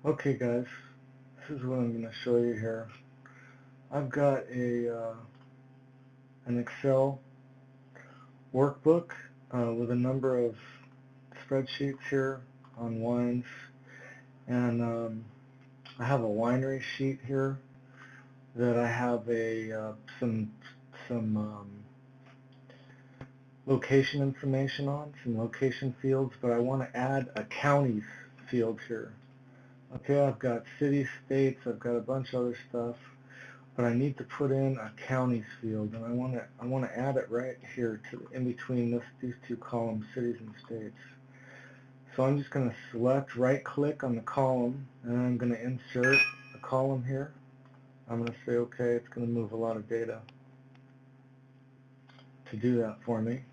Okay guys, this is what I'm going to show you here. I've got an Excel workbook with a number of spreadsheets here on wines, and I have a winery sheet here that I have some location information on, some location fields, but I want to add a counties field here. Okay, I've got cities, states, I've got a bunch of other stuff, but I need to put in a counties field, and I want to add it right here to in between these two columns, cities and states. So I'm just going to select, right-click on the column, and I'm going to insert a column here. I'm going to say okay. It's going to move a lot of data to do that for me.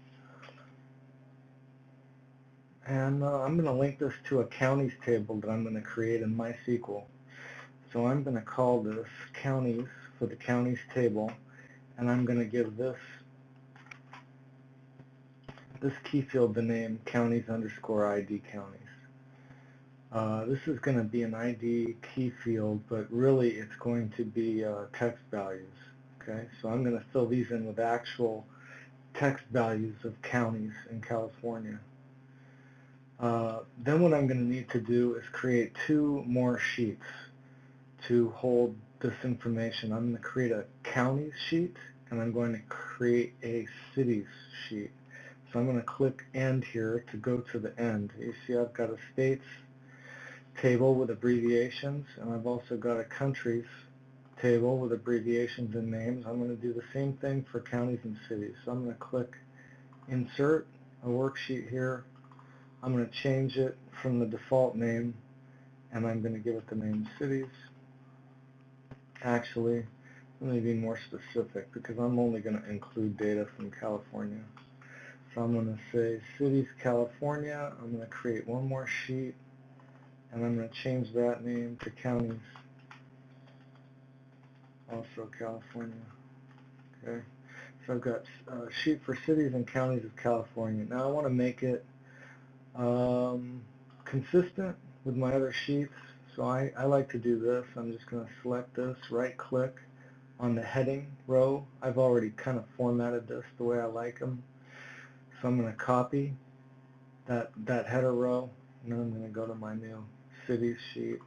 And I'm going to link this to a counties table that I'm going to create in MySQL. So I'm going to call this counties for the counties table, and I'm going to give this key field the name counties_ID counties. This is going to be an ID key field, but really it's going to be text values. Okay, so I'm going to fill these in with actual text values of counties in California. Then what I'm going to need to do is create two more sheets to hold this information. I'm going to create a counties sheet, and I'm going to create a cities sheet. So I'm going to click end here to go to the end. You see I've got a states table with abbreviations, and I've also got a countries table with abbreviations and names. I'm going to do the same thing for counties and cities. So I'm going to click insert a worksheet here. I'm going to change it from the default name, and I'm going to give it the name cities. Actually, let me be more specific because I'm only going to include data from California. So I'm going to say cities, California. I'm going to create one more sheet, and I'm going to change that name to counties, also California. Okay, so I've got a sheet for cities and counties of California. Now I want to make it consistent with my other sheets, so I like to do this. I'm just going to select this, right-click on the heading row. I've already kind of formatted this the way I like them. So I'm going to copy that header row, and then I'm going to go to my new cities sheet,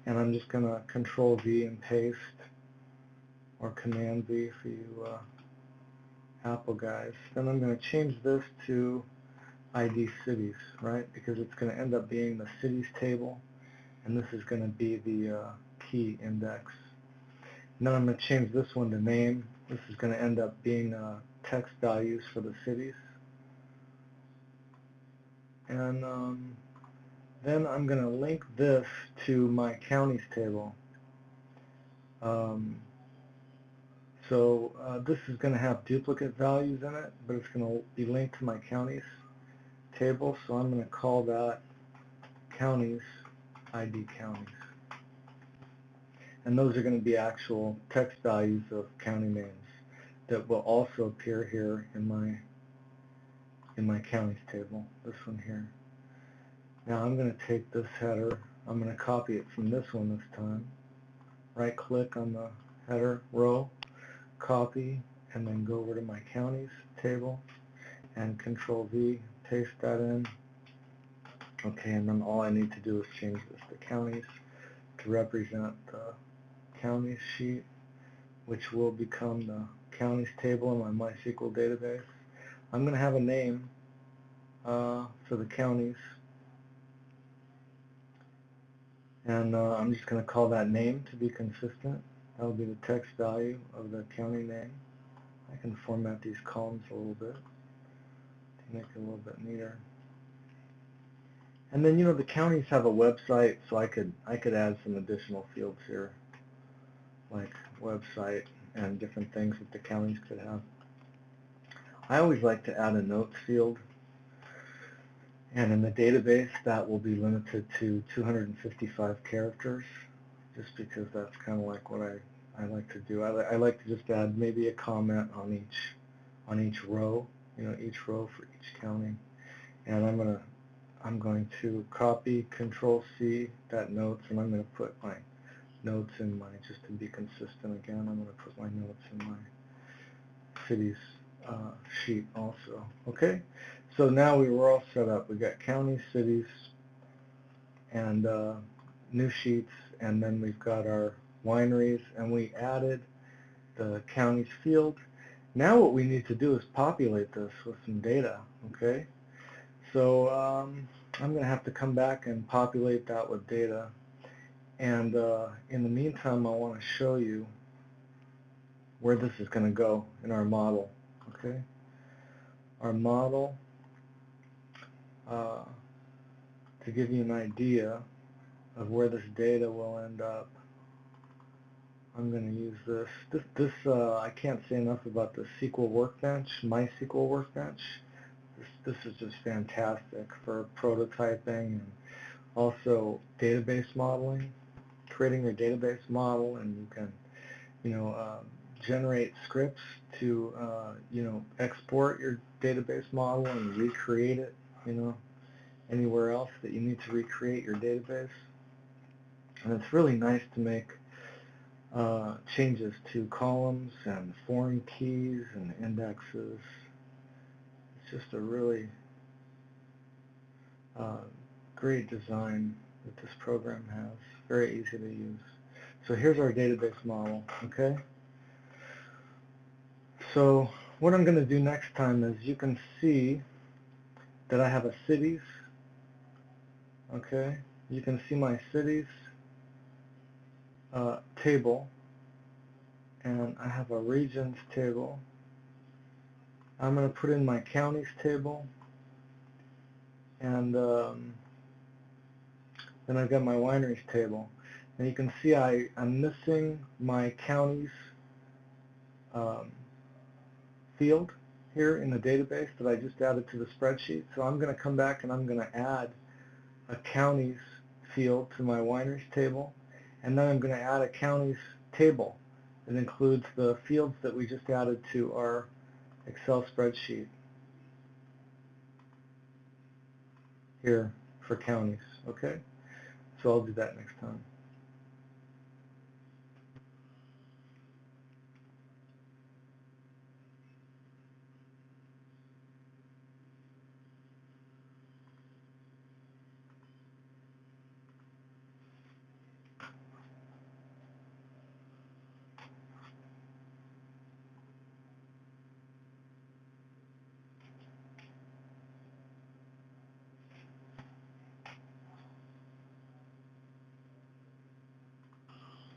and I'm just going to Control V and paste, or Command V for you Apple guys. Then I'm going to change this to ID cities, right? Because it's going to end up being the cities table, and this is going to be the key index. And then I'm going to change this one to name. This is going to end up being text values for the cities. And then I'm going to link this to my counties table. This is going to have duplicate values in it, but it's going to be linked to my counties table, so I'm going to call that counties ID counties. And those are going to be actual text values of county names that will also appear here in my counties table, this one here. Now I'm going to take this header, I'm going to copy it from this one this time. Right click on the header row, copy, and then go over to my counties table and Control V, paste that in. Okay, and then all I need to do is change this to counties to represent the counties sheet, which will become the counties table in my MySQL database. I'm going to have a name for the counties, and I'm just going to call that name to be consistent. That will be the text value of the county name. I can format these columns a little bit to make it a little bit neater. And then, the counties have a website, so I could add some additional fields here, like website and different things that the counties could have. I always like to add a notes field, and in the database that will be limited to 255 characters, just because that's kind of like what I like to do. I like to just add maybe a comment on each row, each row for each county, and I'm going to I'm going to copy Control-C that notes, and I'm going to put my notes in my, just to be consistent again, I'm going to put my notes in my cities sheet also. Okay, so now we were all set up. We got counties, cities, and new sheets, and then we've got our wineries, and we added the counties field. Now what we need to do is populate this with some data, okay? So I'm going to have to come back and populate that with data. And in the meantime, I want to show you where this is going to go in our model, okay? Our model, to give you an idea of where this data will end up, I'm going to use this. I can't say enough about the SQL Workbench, MySQL Workbench. This is just fantastic for prototyping and also database modeling, creating your database model, and you can, generate scripts to, export your database model and recreate it, anywhere else that you need to recreate your database. And it's really nice to make changes to columns and foreign keys and indexes. It's just a really great design that this program has. Very easy to use. So here's our database model, okay? So what I'm going to do next time is, you can see that I have a cities, okay? You can see my cities table, and I have a regions table. I'm going to put in my counties table, and then I've got my wineries table. And you can see I'm missing my counties field here in the database that I just added to the spreadsheet. So I'm going to come back and I'm going to add a counties field to my wineries table, and then I'm going to add a counties table that includes the fields that we just added to our Excel spreadsheet here for counties, okay? So I'll do that next time.